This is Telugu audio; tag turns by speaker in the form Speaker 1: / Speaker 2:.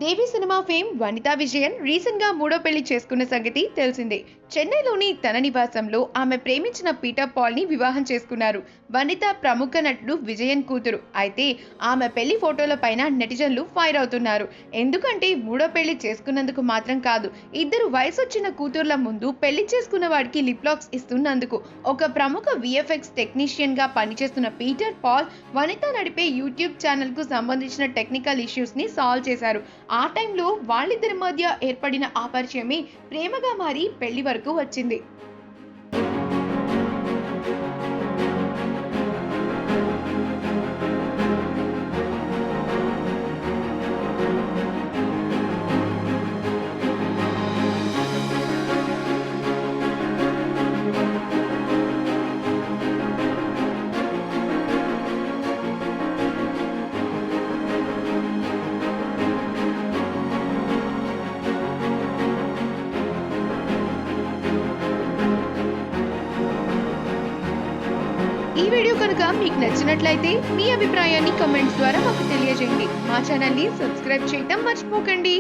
Speaker 1: Baby cinema fame Vanitha Vijayan recent గా మూడో పెళ్లి చేసుకున్న సంగతి తెలిసిందే. చెన్నైలోని తన నివాసంలో ఆమె ప్రేమించిన పీటర్ పాల్ ని వివాహం చేసుకున్నారు. వనిత ప్రముఖ నటుడు విజయన్ కూతురు. అయితే ఆమె పెళ్లి ఫోటోల పైన నెటిజన్లు ఫైర్ అవుతున్నారు. ఎందుకంటే మూడో పెళ్లి చేసుకున్నందుకు మాత్రం కాదు, ఇద్దరు వయసొచ్చిన కూతుర్ల ముందు పెళ్లి చేసుకున్న వాడికి లిప్ లాక్స్ ఇస్తున్నందుకు. ఒక ప్రముఖ విఎఫ్ఎక్స్ టెక్నీషియన్ గా పనిచేస్తున్న పీటర్ పాల్ వనిత నడిపే యూట్యూబ్ ఛానల్ కు సంబంధించిన టెక్నికల్ ఇష్యూస్ ని సాల్వ్ చేశారు. ఆ టైంలో వాళ్ళిద్దరి మధ్య ఏర్పడిన ఆ పరిచయమే ప్రేమగా మారి పెళ్లి వరకు వచ్చింది. ఈ వీడియో కనుక మీకు నచ్చినట్లయితే మీ అభిప్రాయాన్ని కామెంట్స్ ద్వారా మాకు తెలియజేయండి. మా ఛానల్ని సబ్స్క్రైబ్ చేయడం మర్చిపోకండి.